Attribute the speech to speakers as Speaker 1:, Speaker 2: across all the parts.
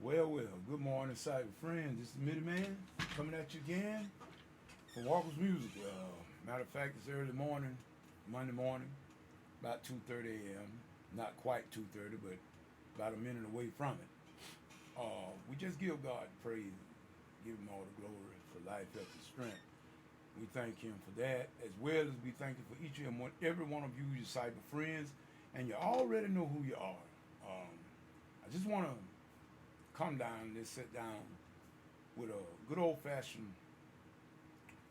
Speaker 1: Well, good morning, cyber friends. This is Mitty Man coming at you again for Walker's Music. Matter of fact, it's early morning, Monday morning, about 2:30 a.m. Not quite 2:30, but about a minute away from it. We just give God praise, give Him all the glory for life, health, and strength. We thank Him for that, as well as we thank Him for each and every one of you, your cyber friends, and you already know who you are. I just want to come down and sit down with a good old fashioned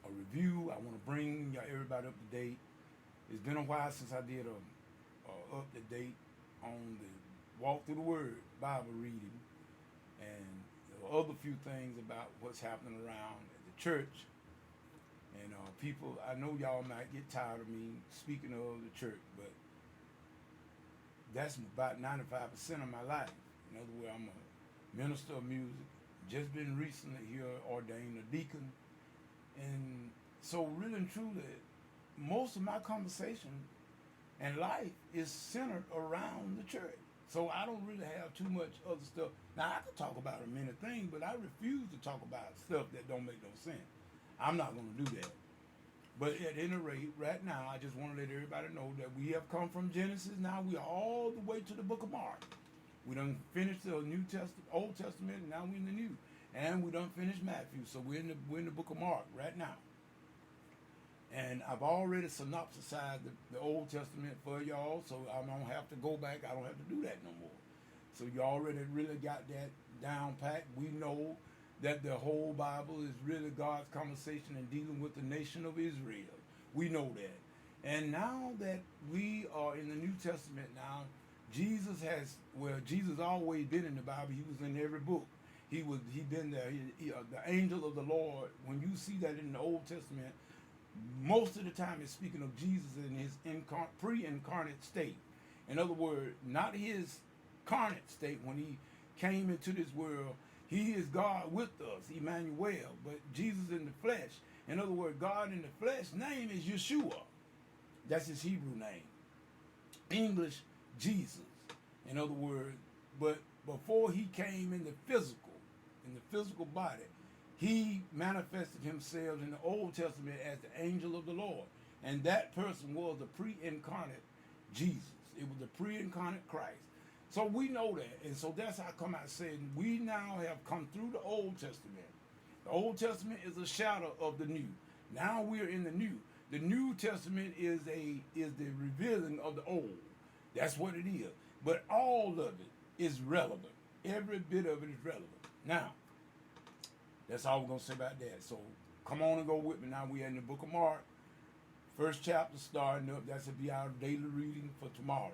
Speaker 1: a review. I want to bring everybody up to date. It's been a while since I did a up to date on the walk through the Word Bible reading, and there were other few things about what's happening around at the church. And people, I know y'all might get tired of me speaking of the church, but that's about 95% of my life. In other words, I'm a minister of music, just been recently here ordained a deacon. And so really and truly, most of my conversation and life is centered around the church. So I don't really have too much other stuff. Now I could talk about a many things, but I refuse to talk about stuff that don't make no sense. I'm not going to do that. But at any rate, right now, I just want to let everybody know that we have come from Genesis. Now we are all the way to the book of Mark. We done finished the New Testament, Old Testament, and now we're in the New. And we done finished Matthew, so we're in the book of Mark right now. And I've already synopsisized the Old Testament for y'all, so I don't have to go back. I don't have to do that no more. So you already really got that down packed. We know that the whole Bible is really God's conversation and dealing with the nation of Israel. We know that. And now that we are in the New Testament now, Jesus always been in the Bible. He was in every book. He been there. The angel of the Lord, when you see that in the Old Testament, most of the time it's speaking of Jesus in his pre-incarnate state. In other words, not his carnate state when he came into this world. He is God with us, Emmanuel, but Jesus in the flesh. In other words, God in the flesh name is Yeshua. That's his Hebrew name. English, Jesus. In other words, but before he came in the physical body, he manifested himself in the Old Testament as the angel of the Lord. And that person was the pre-incarnate Jesus. It was the pre-incarnate Christ. So we know that. And so that's how I come out saying we now have come through the Old Testament. The Old Testament is a shadow of the New. Now we're in the New. The New Testament is the revealing of the Old. That's what it is. But all of it is relevant. Every bit of it is relevant. Now, that's all we're going to say about that. So come on and go with me. Now we're in the book of Mark. First chapter starting up. That's to be our daily reading for tomorrow.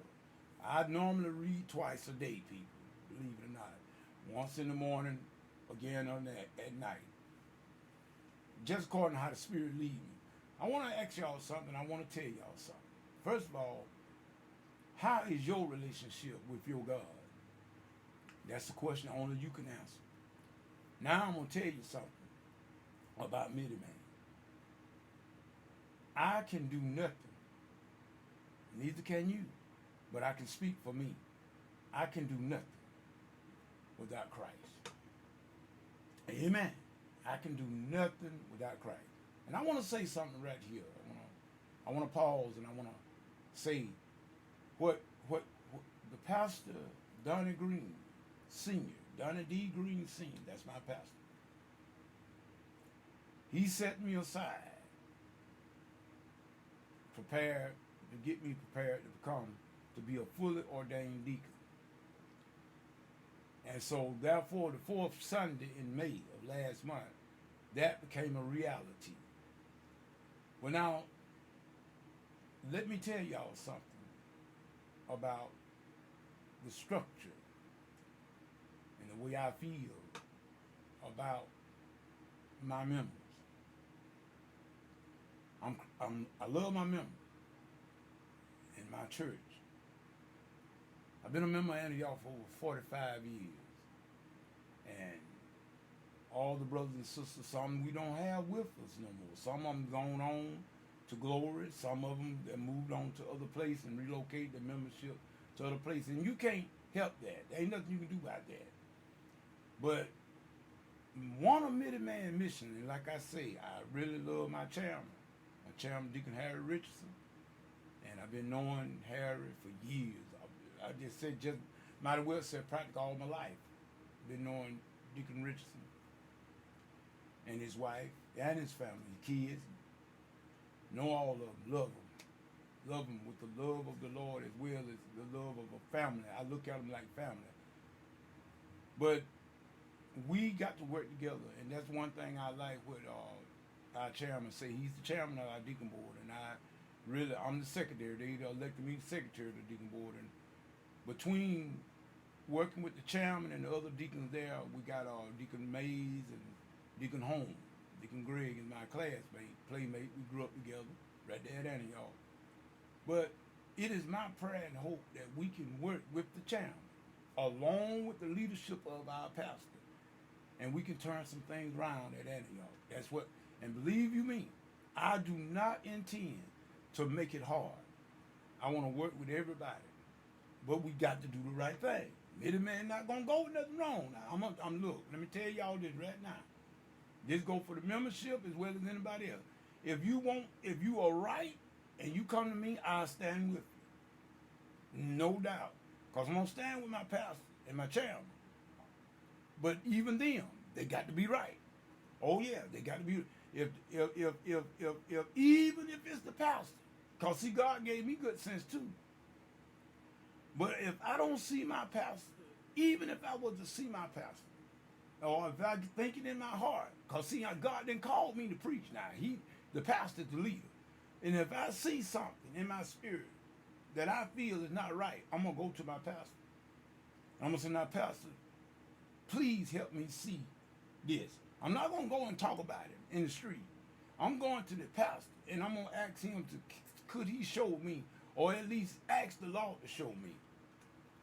Speaker 1: I normally read twice a day, people, believe it or not. Once in the morning, again at night. Just according to how the Spirit leads me. I want to ask y'all something. I want to tell y'all something. First of all, how is your relationship with your God? That's the question only you can answer. Now I'm going to tell you something about Mitty Man. I can do nothing. Neither can you. But I can speak for me. I can do nothing without Christ. Amen. I can do nothing without Christ. And I want to say something right here. I want to pause and I want to say what the pastor Donnie Green Sr., Donnie D. Green Sr., that's my pastor. He set me aside, prepared to get me prepared to become to be a fully ordained deacon. And so therefore the fourth Sunday in May of last month, that became a reality. Well now, let me tell y'all something about the structure and the way I feel about my members. I love my members in my church. I've been a member of Antioch for over 45 years. And all the brothers and sisters, some we don't have with us no more. Some of them gone on to glory. Some of them that moved on to other places and relocate their membership to other places. And you can't help that. There ain't nothing you can do about that. But one of Mid-Man mission, and like I say, I really love my chairman, Deacon Harry Richardson, and I've been knowing Harry for years. I just said, just might as well say practically all my life. Been knowing Deacon Richardson and his wife and his family, his kids. Know all of them, love them with the love of the Lord as well as the love of a family. I look at them like family. But we got to work together, and that's one thing I like what our chairman say. He's the chairman of our deacon board, and I'm the secretary. They elected me the secretary of the deacon board, and between working with the chairman and the other deacons there, we got Deacon Mays and Deacon Holmes. Deacon Greg is my classmate, playmate. We grew up together right there at Antioch. But it is my prayer and hope that we can work with the chairman along with the leadership of our pastor, and we can turn some things around at Antioch. That's what, and believe you me, I do not intend to make it hard. I want to work with everybody, but we got to do the right thing. Middleman not gonna go with nothing wrong. Now I'm look. Let me tell y'all this right now. This go for the membership as well as anybody else. If you are right, and you come to me, I'll stand with you, no doubt. Cause I'm gonna stand with my pastor and my chairman. But even them, they got to be right. Oh yeah, they got to be. If even if it's the pastor, cause see, God gave me good sense too. But if I don't see my pastor, even if I was to see my pastor, or if I think it in my heart, cause see, God didn't call me to preach. Now the pastor's the leader, and if I see something in my spirit that I feel is not right, I'm gonna go to my pastor. I'm gonna say, now, pastor, please help me see this. I'm not gonna go and talk about it in the street. I'm going to the pastor, and I'm gonna ask him could he show me, or at least ask the Lord to show me.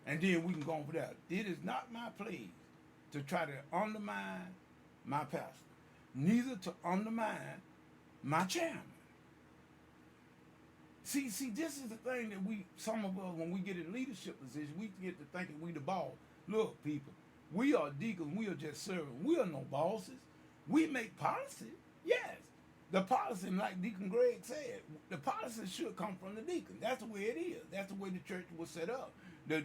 Speaker 1: And then we can go on for that. It is not my place to try to undermine my pastor, neither to undermine my chairman. See, this is the thing that some of us, when we get in leadership positions, we get to thinking we the boss. Look, people, we are deacons, we are just servants. We are no bosses. We make policy, yes. The policy, like Deacon Greg said, the policy should come from the deacon. That's the way it is. That's the way the church was set up. The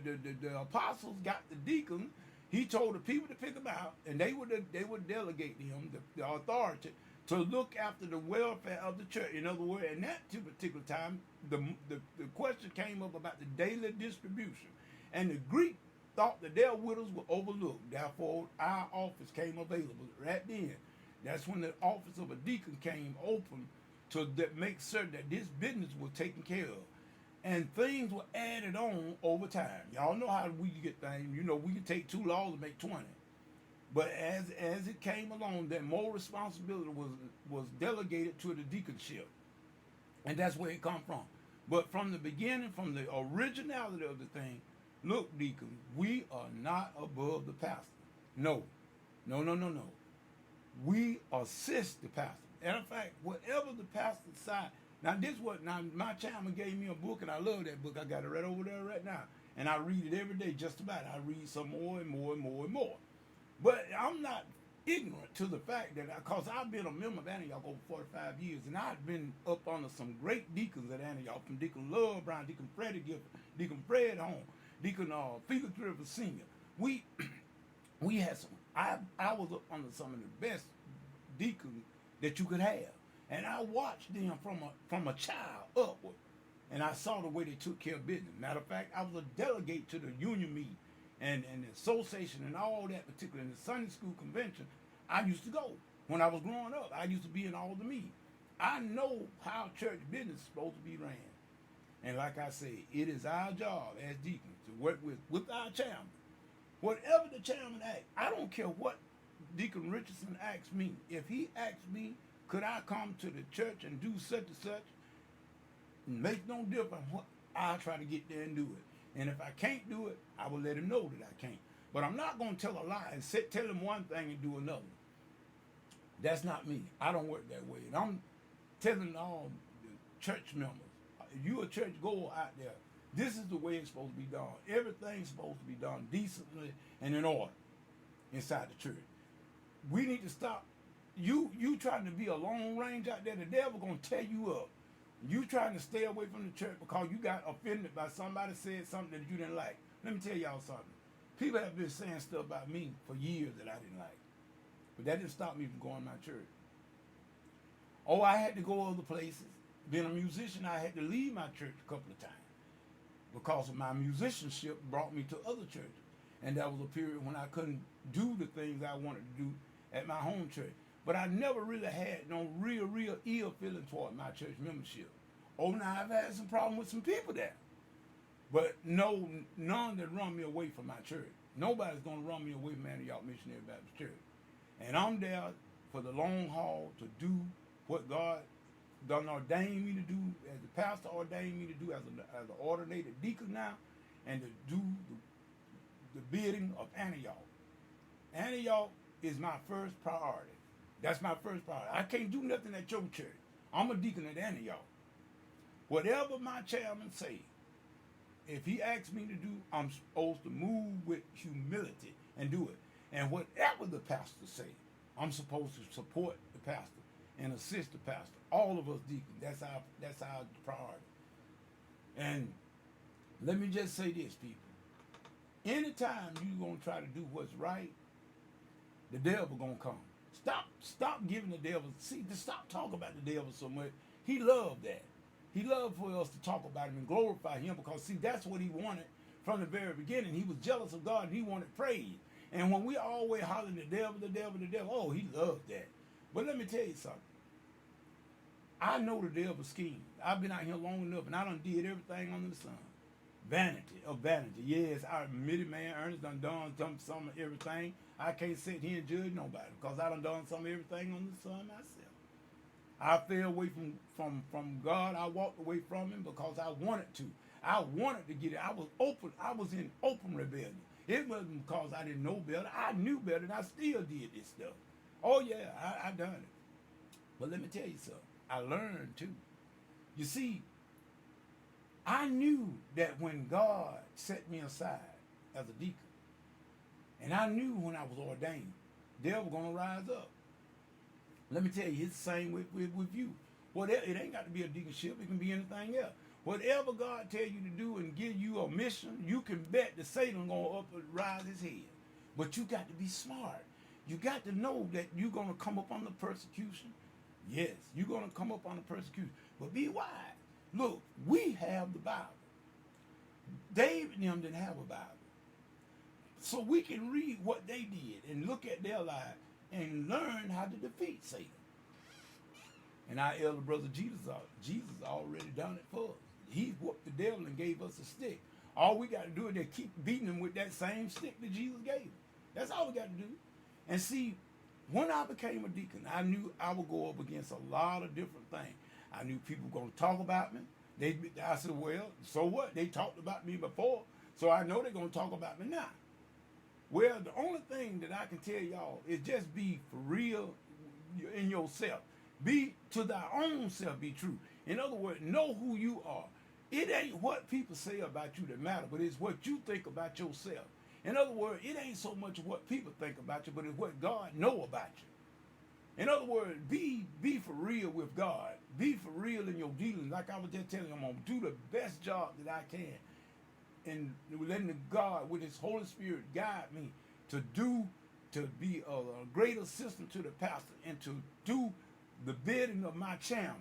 Speaker 1: apostles got the deacon. He told the people to pick them out, and they would delegate him the authority to look after the welfare of the church. In other words, in that particular time, the question came up about the daily distribution, and the Greek thought that their widows were overlooked. Therefore, our office came available right then. That's when the office of a deacon came open to make certain that this business was taken care of. And things were added on over time. Y'all know how we get things. You know, we can take 2 laws and make 20. But as it came along, that more responsibility was delegated to the deaconship. And that's where it come from. But from the beginning, from the originality of the thing, look, deacon, we are not above the pastor. No. We assist the pastor. And in fact, whatever the pastor decides. Now my chairman gave me a book, and I love that book. I got it right over there right now. And I read it every day, just about. I read some more and more and more and more. But I'm not ignorant to the fact that, because I've been a member of Antioch over 45 years, and I've been up under some great deacons at Antioch, from Deacon Love Brown, Deacon Freddie Gifford, Deacon Fred Holmes, Deacon Felix River Sr. We had some, I was up under some of the best deacons that you could have. And I watched them from a child upward, and I saw the way they took care of business. Matter of fact, I was a delegate to the union meeting and the association and all that, particularly in the Sunday school convention. I used to go. When I was growing up, I used to be in all the meetings. I know how church business is supposed to be ran. And like I say, it is our job as deacons to work with our chairman. Whatever the chairman asks, I don't care what Deacon Richardson asks me. If he asks me, could I come to the church and do such and such, it makes no difference. I'll try to get there and do it. And if I can't do it, I will let him know that I can't. But I'm not going to tell a lie and tell him one thing and do another. That's not me. I don't work that way. And I'm telling all the church members, if you're a church goer out there, this is the way it's supposed to be done. Everything's supposed to be done decently and in order. inside the church. We need to stop. You trying to be a long range out there, the devil gonna tear you up. You trying to stay away from the church because you got offended by somebody said something that you didn't like. Let me tell y'all something. People have been saying stuff about me for years that I didn't like. But that didn't stop me from going to my church. Oh, I had to go other places. Being a musician, I had to leave my church a couple of times because of my musicianship brought me to other churches. And that was a period when I couldn't do the things I wanted to do at my home church. But I never really had no real ill feeling toward my church membership. Oh, now I've had some problem with some people there. But no, none that run me away from my church. Nobody's going to run me away from Antioch Missionary Baptist Church. And I'm there for the long haul to do what God done ordained me to do, as the pastor ordained me to do, as an ordinated deacon now, and to do the bidding of Antioch. Antioch is my first priority. That's my first priority. I can't do nothing at your church. I'm a deacon at Antioch. Whatever my chairman say, if he asks me to do, I'm supposed to move with humility and do it. And whatever the pastor say, I'm supposed to support the pastor and assist the pastor. All of us deacons, that's our priority. And let me just say this, people. Anytime you're going to try to do what's right, the devil going to come. Stop giving the devil, stop talking about the devil so much. He loved that. He loved for us to talk about him and glorify him because, that's what he wanted from the very beginning. He was jealous of God and he wanted praise. And when we always hollering the devil, oh, he loved that. But let me tell you something. I know the devil's scheme. I've been out here long enough and I done did everything under the sun. Vanity of vanity. Yes, I admitted, man, Ernest done some of everything. I can't sit here and judge nobody because I done some of everything under the sun myself. I fell away from God. I walked away from him because I wanted to. I wanted to get it. I was in open rebellion. It wasn't because I didn't know better. I knew better and I still did this stuff. Oh yeah, I done it. But let me tell you something. I learned too. You see, I knew that when God set me aside as a deacon, and I knew when I was ordained, they were going to rise up. Let me tell you, it's the same with you. Whatever, it ain't got to be a deaconship. It can be anything else. Whatever God tell you to do and give you a mission, you can bet that Satan going to up and rise his head. But you got to be smart. You got to know that you're going to come up under persecution. Yes, you're going to come up under persecution. But be wise. Look, we have the Bible. David and them didn't have a Bible. So we can read what they did and look at their lives and learn how to defeat Satan. And our elder brother Jesus already done it for us. He whooped the devil and gave us a stick. All we got to do is just keep beating him with that same stick that Jesus gave him. That's all we got to do. And see, when I became a deacon, I knew I would go up against a lot of different things. I knew people were going to talk about me. I said, well, so what? They talked about me before, so I know they're going to talk about me now. Well, the only thing that I can tell y'all is just be for real in yourself. Be to thy own self, be true. In other words, know who you are. It ain't what people say about you that matter, but it's what you think about yourself. In other words, it ain't so much what people think about you, but it's what God know about you. In other words, be for real with God. Be for real in your dealings. Like I was just telling you, I'm going to do the best job that I can. And letting God, with his Holy Spirit, guide me to be a great assistant to the pastor and to do the bidding of my chairman,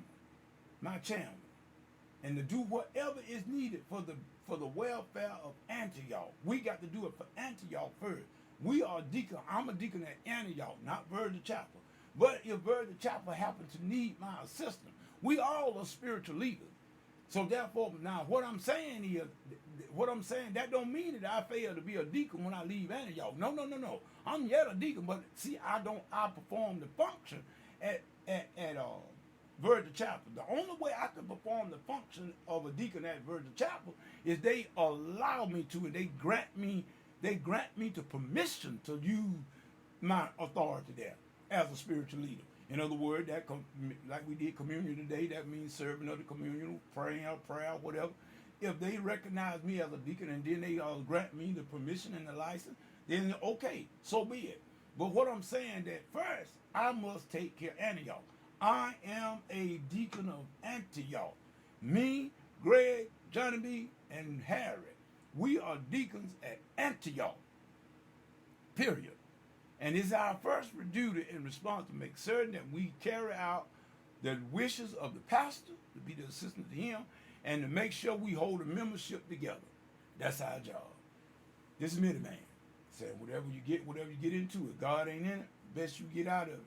Speaker 1: and to do whatever is needed for the welfare of Antioch. We got to do it for Antioch first. We are deacon. I'm a deacon at Antioch, not Virgin Chapel. But if Virgin Chapel happens to need my assistance, we all are spiritual leaders. So therefore, now what I'm saying, that don't mean that I fail to be a deacon when I leave Antioch. No. I'm yet a deacon, but see, I perform the function at Virgin Chapel. The only way I can perform the function of a deacon at Virgin Chapel is they allow me to, and they grant me the permission to use my authority there as a spiritual leader. In other words, like we did communion today, that means serving of the communion, prayer, whatever. If they recognize me as a deacon and then they grant me the permission and the license, then okay, so be it. But what I'm saying that first, I must take care of Antioch. I am a deacon of Antioch. Me, Greg, Johnny B, and Harry. We are deacons at Antioch. Period. And it's our first duty and response to make certain that we carry out the wishes of the pastor, to be the assistant to him, and to make sure we hold the membership together. That's our job. This is middleman. Saying whatever you get into it. God ain't in it, best you get out of it.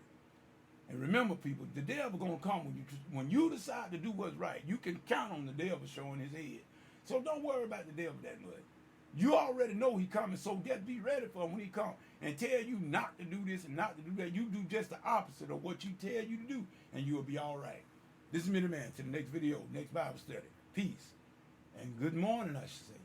Speaker 1: And remember, people, the devil gonna come when you decide to do what's right. You can count on the devil showing his head. So don't worry about the devil that much. You already know he coming, so just be ready for him when he comes and tell you not to do this and not to do that. You do just the opposite of what you tell you to do, and you'll be all right. This is Middleman. To the next video, next Bible study. Peace. And good morning, I should say.